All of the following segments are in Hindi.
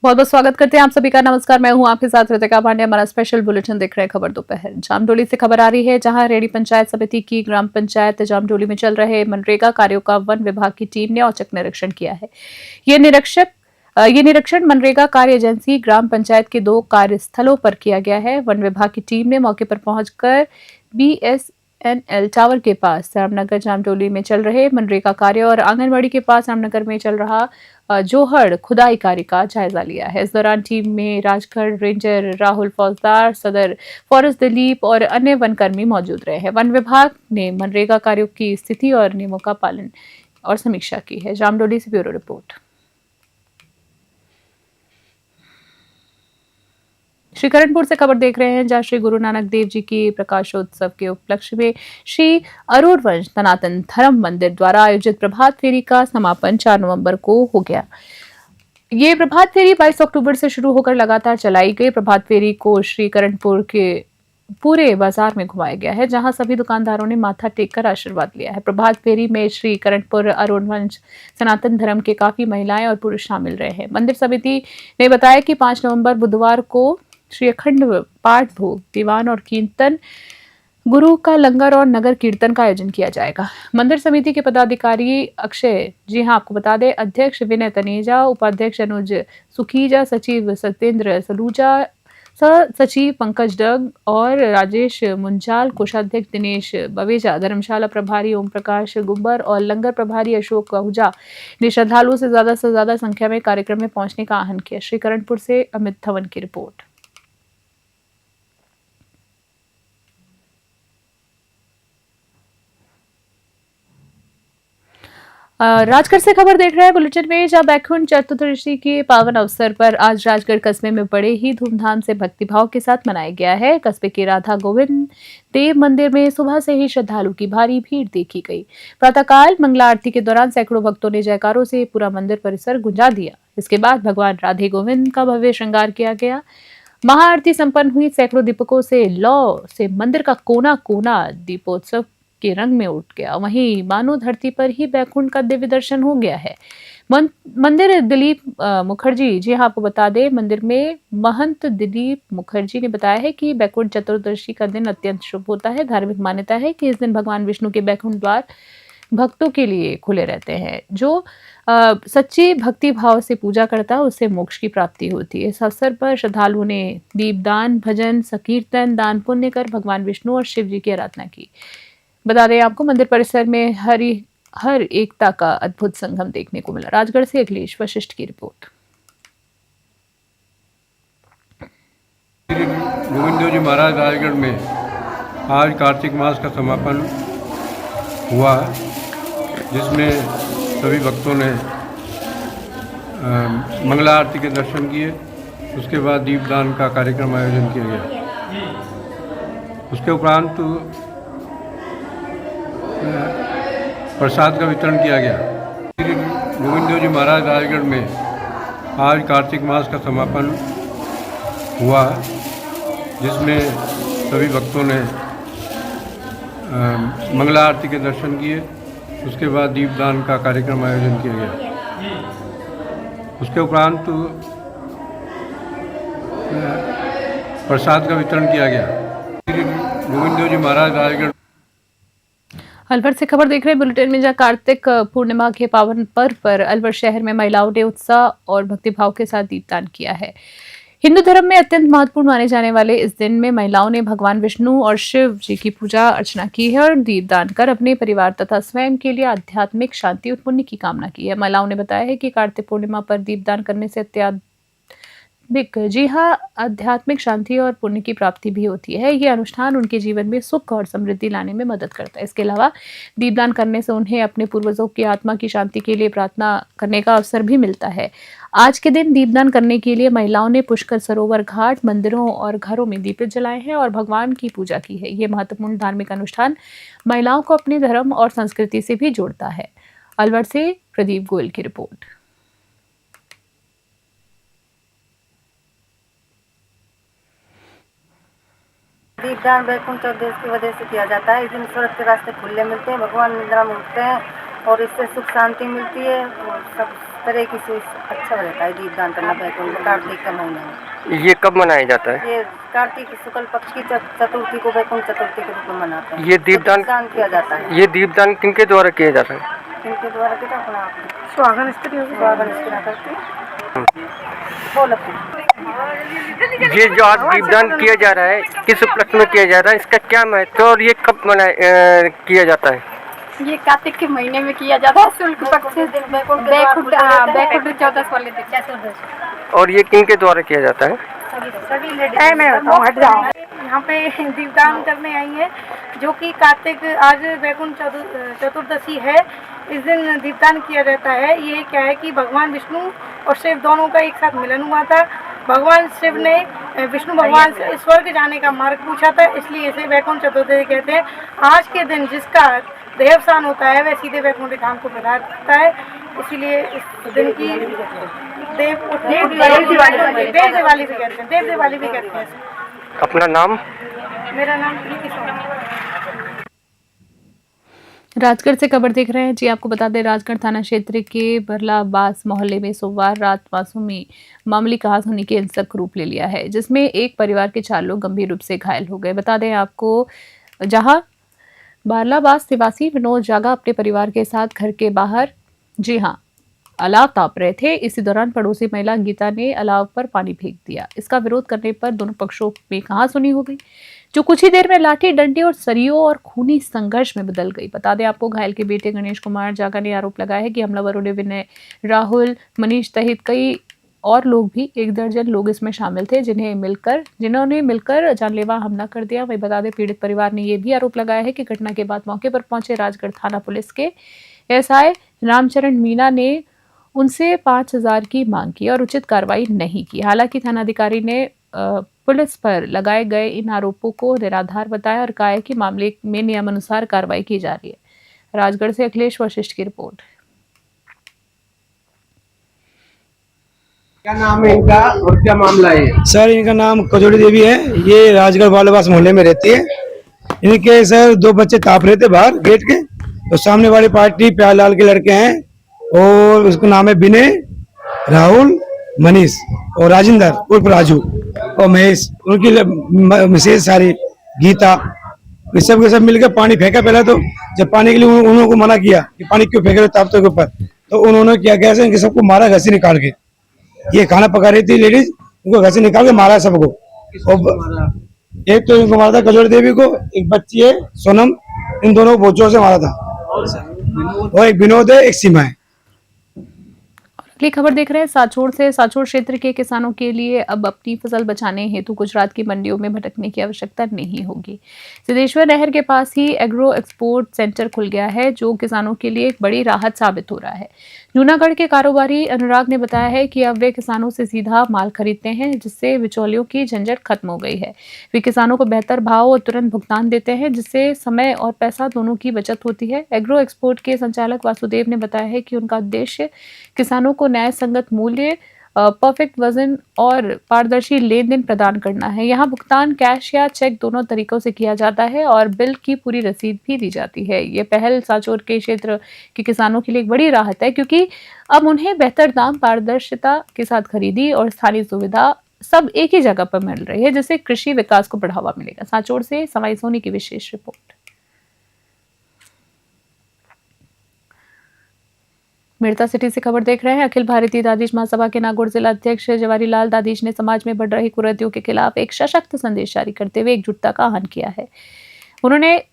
बहुत बहुत स्वागत करते हैं आप सभी का। नमस्कार, मैं हूं आपके साथ रितिका पांडे। हमारा स्पेशल बुलेटिन देख रहे हैं खबर दोपहर। जामडोली से खबर आ रही है, जहां रेडी पंचायत समिति की ग्राम पंचायत जामडोली में चल रहे मनरेगा कार्यों का वन विभाग की टीम ने औचक निरीक्षण किया है। ये निरीक्षण मनरेगा कार्य एजेंसी ग्राम पंचायत के 2 कार्यस्थलों पर किया गया है। वन विभाग की टीम ने मौके पर पहुंचकर BSNL टावर के पास रामनगर जामडोली में चल रहे मनरेगा कार्य और आंगनबाड़ी के पास रामनगर में चल रहा जोहड़ खुदाई कार्य का जायजा लिया है। इस दौरान टीम में राजगढ़ रेंजर राहुल फौजदार, सदर फॉरेस्ट दिलीप और अन्य वनकर्मी मौजूद रहे हैं। वन विभाग ने मनरेगा कार्यों की स्थिति और नियमों का पालन और समीक्षा की है। जामडोली से ब्यूरो रिपोर्ट। श्रीकरणपुर से खबर देख रहे हैं, जहां श्री गुरु नानक देव जी की प्रकाशोत्सव के उपलक्ष्य में श्री अरूण वंश सनातन धर्म मंदिर द्वारा आयोजित प्रभात फेरी का समापन 4 नवंबर को हो गया। ये प्रभात फेरी 22 अक्टूबर से शुरू होकर लगातार चलाई गई। प्रभात फेरी को श्रीकरणपुर के पूरे बाजार में घुमाया गया है, जहां सभी दुकानदारों ने माथा टेककर आशीर्वाद लिया है। प्रभात फेरी में श्री करणपुर अरुण वंश सनातन धर्म के काफी महिलाएं और पुरुष शामिल रहे हैं। मंदिर समिति ने बताया कि 5 नवंबर बुधवार को श्री अखंड पाठ भोग, दीवान और कीर्तन, गुरु का लंगर और नगर कीर्तन का आयोजन किया जाएगा। मंदिर समिति के पदाधिकारी अक्षय, जी हां आपको बता दें, अध्यक्ष विनय तनेजा, उपाध्यक्ष अनुज सुखीजा, सचिव सत्येंद्र सलूजा, सचिव पंकज डग और राजेश मुंजाल, कोषाध्यक्ष दिनेश बवेजा, धर्मशाला प्रभारी ओम प्रकाश गुब्बर और लंगर प्रभारी अशोक आहूजा ने श्रद्धालुओं से ज्यादा संख्या में कार्यक्रम में पहुंचने का आह्वान किया। श्रीकरणपुर से अमित धवन की रिपोर्ट। राजगढ़ से खबर देख रहे हैं बुलेटिन में, जहां बैकुंठ चतुर्दशी के पावन अवसर पर आज राजगढ़ कस्बे में बड़े ही धूमधाम से भक्तिभाव के साथ मनाया गया है। कस्बे के राधा गोविंद देव मंदिर में सुबह से ही श्रद्धालु की भारी भीड़ देखी गई। प्रातःकाल मंगला आरती के दौरान सैकड़ों भक्तों ने जयकारों से पूरा मंदिर परिसर गुंजा दिया। इसके बाद भगवान राधे गोविंद का भव्य श्रृंगार किया गया। महाआरती संपन्न हुई। सैकड़ों दीपकों से लौ से मंदिर का कोना कोना दीपोत्सव के रंग में उठ गया। वहीं मानो धरती पर ही बैकुंठ का दिव्य दर्शन हो गया है। मंदिर दिलीप मुखर्जी, जी हाँ आपको बता दें, मंदिर में महंत दिलीप मुखर्जी ने बताया है कि बैकुंठ चतुर्दशी का दिन अत्यंत शुभ होता है। धार्मिक मान्यता है कि इस दिन भगवान विष्णु के बैकुंठ द्वार भक्तों के लिए खुले रहते हैं। जो सच्ची भक्ति भाव से पूजा करता है उससे मोक्ष की प्राप्ति होती है। इस अवसर पर श्रद्धालुओं ने दीपदान, भजन, संकीर्तन, दान पुण्य कर भगवान विष्णु और शिव जी की आराधना की। बता दें आपको, मंदिर परिसर में हर एकता का अद्भुत संगम देखने को मिला। राजगढ़ से अखिलेश वशिष्ठ की रिपोर्ट। गोविंद देव जी महाराज राजगढ़ में आज कार्तिक मास का समापन हुआ, जिसमें सभी भक्तों ने मंगला आरती के दर्शन किए। उसके बाद दीपदान का कार्यक्रम आयोजन किया गया। उसके उपरांत प्रसाद का वितरण किया गया। गोविंद देव जी महाराज राजगढ़ में आज कार्तिक मास का समापन हुआ, जिसमें सभी भक्तों ने मंगला आरती के दर्शन किए। उसके बाद दीपदान का कार्यक्रम आयोजन किया गया। उसके उपरांत प्रसाद का वितरण किया गया। गोविंद देव जी महाराज राजगढ़। अलवर से खबर देख रहे हैं बुलेटिन में, जहां कार्तिक पूर्णिमा के पावन पर्व पर अलवर शहर में महिलाओं ने उत्साह और भक्तिभाव के साथ दीपदान किया है। हिंदू धर्म में अत्यंत महत्वपूर्ण माने जाने वाले इस दिन में महिलाओं ने भगवान विष्णु और शिव जी की पूजा अर्चना की है और दीपदान कर अपने परिवार तथा स्वयं के लिए आध्यात्मिक शांति और पुण्य की कामना की है। महिलाओं ने बताया है कि कार्तिक पूर्णिमा पर दीपदान करने से जी हाँ, आध्यात्मिक शांति और पुण्य की प्राप्ति भी होती है। ये अनुष्ठान उनके जीवन में सुख और समृद्धि लाने में मदद करता है। इसके अलावा दीपदान करने से उन्हें अपने पूर्वजों की आत्मा की शांति के लिए प्रार्थना करने का अवसर भी मिलता है। आज के दिन दीपदान करने के लिए महिलाओं ने पुष्कर सरोवर घाट, मंदिरों और घरों में दीप जलाए हैं और भगवान की पूजा की है। ये महत्वपूर्ण धार्मिक अनुष्ठान महिलाओं को अपने धर्म और संस्कृति से भी जोड़ता है। अलवर से प्रदीप गोयल की रिपोर्ट। दीपदान बैकुंठ चतुर्दशी की वजह से किया जाता है। इस दिन स्वर्ग के रास्ते खुले मिलते हैं, भगवान निद्रा में उठते हैं और इससे सुख शांति मिलती है और सब तरह से अच्छा रहता है दीपदान करना बैकुंठ कार्तिक के महीने में। ये कब मनाया जाता है? ये कार्तिक शुक्ल पक्ष की चतुर्थी को बैकुंठ चतुर्थी के रूप में मनाते हैं। ये दीपदान किया जाता है। ये दीपदान किनके द्वारा किया जाता है? इनके द्वारा किया अपना सुहागन स्त्री करती बोल ये जो आज दीपदान किया जा रहा है किस उपलक्ष्य में किया जा रहा है, इसका क्या महत्व और ये कब किया जाता है? ये कार्तिक के महीने में किया जाता है, शुक्ल पक्ष बैकुंठ चौदस वाले दिन। और ये किनके द्वारा किया जाता है? मैं बताऊं, हट जाओ। यहाँ पे दीपदान करने आई है, जो कि कार्तिक आज बैकुंठ चतुर्दशी है। इस दिन दीपदान किया जाता है। ये क्या है कि भगवान विष्णु और शिव दोनों का एक साथ मिलन हुआ था। भगवान शिव ने विष्णु भगवान से स्वर्ग जाने का मार्ग पूछा था, इसलिए इसे बैकुंठ चतुर्दशी कहते हैं। आज के दिन जिसका देवसान होता है वह सीधे बैकुंठ धाम को पधारता है, इसीलिए इस दिन की देव दिवाली भी कहते हैं। अपना नाम? मेरा नाम प्रीति सोनी। राजगढ़ से खबर देख रहे हैं जी। आपको बता दें, राजगढ़ थाना क्षेत्र के बरलाबास मोहल्ले में सोमवार रात मासूमी मामूली कहासुनी के हिंसक रूप ले लिया है, जिसमें एक परिवार के 4 लोग गंभीर रूप से घायल हो गए। बता दें आपको, जहां बारलाबास निवासी विनोद जागा अपने परिवार के साथ घर के बाहर अलाव ताप रहे थे। इसी दौरान पड़ोसी महिला गीता ने अलाव पर पानी फेंक दिया। इसका विरोध करने पर दोनों पक्षों में कहासुनी हो गई, जो कुछ ही देर में लाठी डंडे और सरियों और खूनी संघर्ष में बदल गई। बता दें आपको, घायल के बेटे गणेश कुमार जागा ने आरोप लगाया है कि हमलावरों ने विनय, राहुल, मनीष सहित कई और लोग भी 1 दर्जन लोग इसमें शामिल थे, जिन्होंने मिलकर जानलेवा हमला कर दिया। वही बता दें, पीड़ित परिवार ने यह भी आरोप लगाया है कि घटना के बाद मौके पर पहुंचे राजगढ़ थाना पुलिस के एसआई रामचरण मीना ने उनसे 5,000 की मांग की और उचित कार्रवाई नहीं की। हालांकि थानाधिकारी ने पुलिस पर लगाए गए इन आरोपों को निराधार बताया और कहा है कि मामले में नियमानुसार कार्रवाई की जा रही है। राजगढ़ से अखिलेश वशिष्ठ की रिपोर्ट। क्या नाम है इनका और क्या मामला है? सर, इनका नाम कजोड़ी देवी है। ये राजगढ़ बालवास मोहल्ले में रहती है। इनके सर 2 बच्चे ताप रहे थे बाहर गेट के, तो सामने वाली पार्टी प्यारलाल के लड़के हैं और उसका नाम है विनय, राहुल, मनीष और राजेंद्र उर्फ राजू और महेश। उनकी मिसेज सारी गीता, ये सब के सब मिलकर पानी फेंका। पहले तो जब पानी के लिए उन्होंने को मना किया कि पानी क्यों फेंक रहे हो ताप्तों के ऊपर, तो उन्होंने क्या किया, इनके सबको मारा घसी निकाल के। ये खाना पका रही थी लेडीज, उनको घसी निकाल के मारा सबको। और एक तो इनको मारा था कजोड़ी देवी को, एक बच्ची है सोनम, इन दोनों को बहुत जोर से मारा था। और एक विनोद है, एक सीमा है। अगली खबर देख रहे हैं साचोड़ से। साचोड़ क्षेत्र के किसानों के लिए अब अपनी फसल बचाने हेतु गुजरात की मंडियों में भटकने की आवश्यकता नहीं होगी। सिद्धेश्वर नहर के पास ही एग्रो एक्सपोर्ट सेंटर खुल गया है, जो किसानों के लिए एक बड़ी राहत साबित हो रहा है। जूनागढ़ के कारोबारी अनुराग ने बताया है कि अब वे किसानों से सीधा माल खरीदते हैं, जिससे बिचौलियों की झंझट खत्म हो गई है। वे किसानों को बेहतर भाव और तुरंत भुगतान देते हैं, जिससे समय और पैसा दोनों की बचत होती है। एग्रो एक्सपोर्ट के संचालक वासुदेव ने बताया है कि उनका उद्देश्य किसानों को न्याय संगत मूल्य, परफेक्ट वजन और पारदर्शी लेन देन प्रदान करना है। यहाँ भुगतान कैश या चेक दोनों तरीकों से किया जाता है और बिल की पूरी रसीद भी दी जाती है। ये पहल साचोर के क्षेत्र के किसानों के लिए एक बड़ी राहत है, क्योंकि अब उन्हें बेहतर दाम, पारदर्शिता के साथ खरीदी और स्थानीय सुविधा सब एक ही जगह पर मिल रही है, जिससे कृषि विकास को बढ़ावा मिलेगा। साचोर से समाई सोनी की विशेष रिपोर्ट। मिर्ता सिटी से खबर देख रहे हैं। अखिल भारतीय दादीश महासभा के नागौर जिला अध्यक्ष जवारीलाल दादीश ने समाज में बढ़ रही कुरीतियों के खिलाफ एक सशक्त संदेश जारी करते हुए एकजुटता का आह्वान किया है। उन्होंने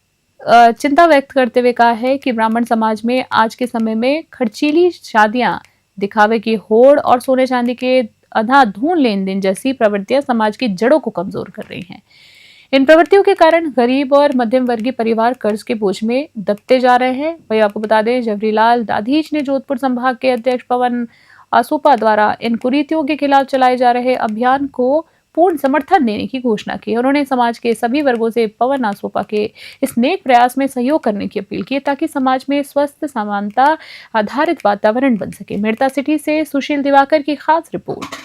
चिंता व्यक्त करते हुए कहा है कि ब्राह्मण समाज में आज के समय में खर्चीली शादियां, दिखावे की होड़ और सोने चांदी के अंधाधुंध लेन देन जैसी प्रवृत्तियां समाज की जड़ों को कमजोर कर रही हैं। इन प्रवृत्तियों के कारण गरीब और मध्यम वर्गीय परिवार कर्ज के बोझ में दबते जा रहे हैं। वही आपको बता दें, जवारीलाल दादीश ने जोधपुर संभाग के अध्यक्ष पवन आसोपा द्वारा इन कुरीतियों के खिलाफ चलाए जा रहे अभियान को पूर्ण समर्थन देने की घोषणा की। उन्होंने समाज के सभी वर्गों से पवन आसोपा के इस नेक प्रयास में सहयोग करने की अपील की, ताकि समाज में स्वस्थ समानता आधारित वातावरण बन सके। मिर्ता सिटी से सुशील दिवाकर की खास रिपोर्ट।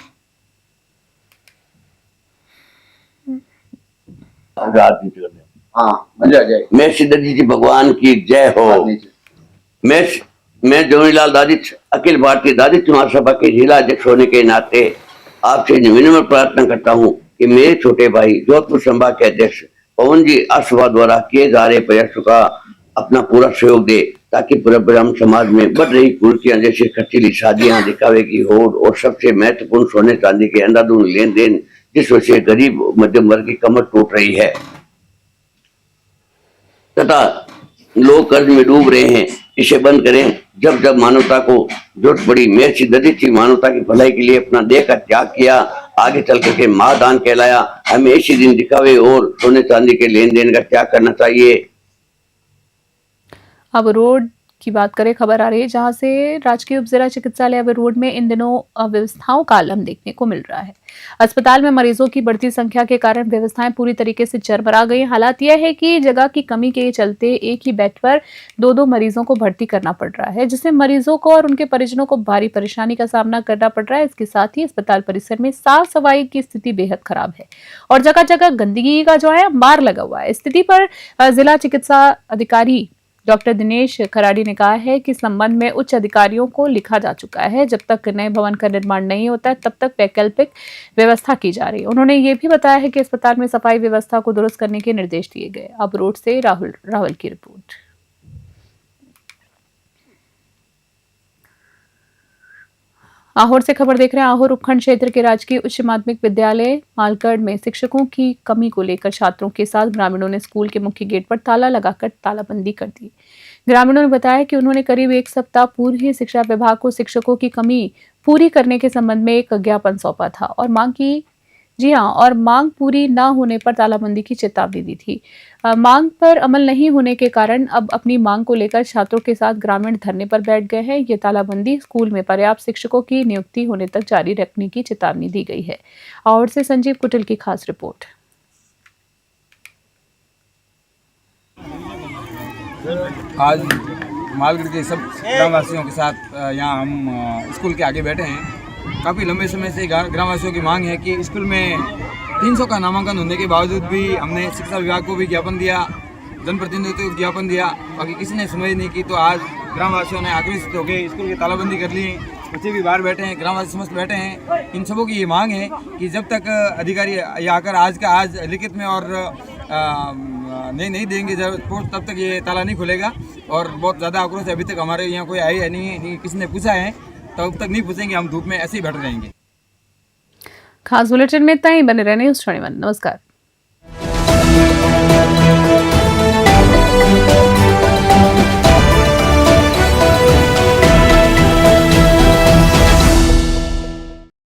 हाँ, मजा आ जाए। मैं सिद्धजी जी भगवान की जय हो। मैं जवाहरलाल दादिच अखिल भारतीय दादिच महासभा के जिला अध्यक्ष होने के नाते आपसे विनम्र प्रार्थना करता हूं कि मेरे छोटे भाई जोधपुर संभाग के अध्यक्ष पवन जी आसवा द्वारा किए जा रहे प्रयासों का अपना पूरा सहयोग दे, ताकि पूरे ब्राह्मण समाज में बढ़ रही कुर्सियां जैसे खर्चीली शादियां, दिखावे की होड़ और सबसे महत्वपूर्ण सोने चांदी के अंधाधुंध लेन देन, जिस वजह से गरीब मध्यम वर्ग की कमर टूट रही है तथा लोग कर्ज में डूब रहे हैं, इसे बंद करें। जब जब मानवता को जरूरत पड़ी, महर्षि दधीचि मानवता की भलाई के लिए अपना देह का त्याग किया, आगे चल करके महादान कहलाया। हमें इसी दिन दिखावे और सोने चांदी के लेन देन का त्याग करना चाहिए। अब रोड की बात करें, खबर आ रही है जहां से राजकीय उप जिला चिकित्सालय अब रोड में इन दिनों अव्यवस्थाओं का आलम देखने को मिल रहा है। अस्पताल में मरीजों की बढ़ती संख्या के कारण व्यवस्थाएं पूरी तरीके से चरमरा गई। हालात यह है कि जगह की कमी के चलते एक ही बेड पर दो मरीजों को भर्ती करना पड़ रहा है, जिससे मरीजों को और उनके परिजनों को भारी परेशानी का सामना करना पड़ रहा है। इसके साथ ही अस्पताल परिसर में साफ सफाई की स्थिति बेहद खराब है और जगह जगह गंदगी का जो है मार लगा हुआ है। स्थिति पर जिला चिकित्सा अधिकारी डॉक्टर दिनेश खराड़ी ने कहा है कि संबंध में उच्च अधिकारियों को लिखा जा चुका है। जब तक नए भवन का निर्माण नहीं होता है तब तक वैकल्पिक व्यवस्था की जा रही है। उन्होंने ये भी बताया है कि अस्पताल में सफाई व्यवस्था को दुरुस्त करने के निर्देश दिए गए। अब रोड से राहुल की रिपोर्ट। आहोर से खबर देख रहे हैं। आहोर उपखंड क्षेत्र के राजकीय उच्च माध्यमिक विद्यालय मालगढ़ में शिक्षकों की कमी को लेकर छात्रों के साथ ग्रामीणों ने स्कूल के मुख्य गेट पर ताला लगाकर तालाबंदी कर दी। ग्रामीणों ने बताया कि उन्होंने करीब एक सप्ताह पूर्व ही शिक्षा विभाग को शिक्षकों की कमी पूरी करने के संबंध में एक ज्ञापन सौंपा था और मांग पूरी न होने पर तालाबंदी की चेतावनी दी थी। मांग पर अमल नहीं होने के कारण अब अपनी मांग को लेकर छात्रों के साथ ग्रामीण धरने पर बैठ गए हैं। ये तालाबंदी स्कूल में पर्याप्त शिक्षकों की नियुक्ति होने तक जारी रखने की चेतावनी दी गई है। और से संजीव कुटिल की खास रिपोर्ट। आज मालगढ़ के सब ग्रामवासियों के साथ यहाँ हम स्कूल के आगे बैठे हैं। काफ़ी लंबे समय से ग्रामवासियों की मांग है कि स्कूल में 300 का नामांकन होने के बावजूद भी हमने शिक्षा विभाग को भी ज्ञापन दिया, जनप्रतिनिधियों को ज्ञापन दिया, बाकी किसी ने सुनवाई नहीं की। तो आज ग्रामवासियों ने आक्रोशित होकर स्कूल की तालाबंदी कर ली। बच्चे भी बाहर बैठे हैं, ग्रामवासी समस्त बैठे हैं। इन सबों की ये मांग है कि जब तक अधिकारी आकर आज लिखित में और नहीं देंगे तब तक ये ताला नहीं खुलेगा। और बहुत ज़्यादा आक्रोश है। अभी तक हमारे यहाँ कोई आई है नहीं, किसी ने पूछा है, तब तक नहीं पूछेंगे, हम धूप में ऐसे ही बैठ रहेंगे। खास बुलेटिन में इतना ही। बने रहने उस श्रेणी में। नमस्कार।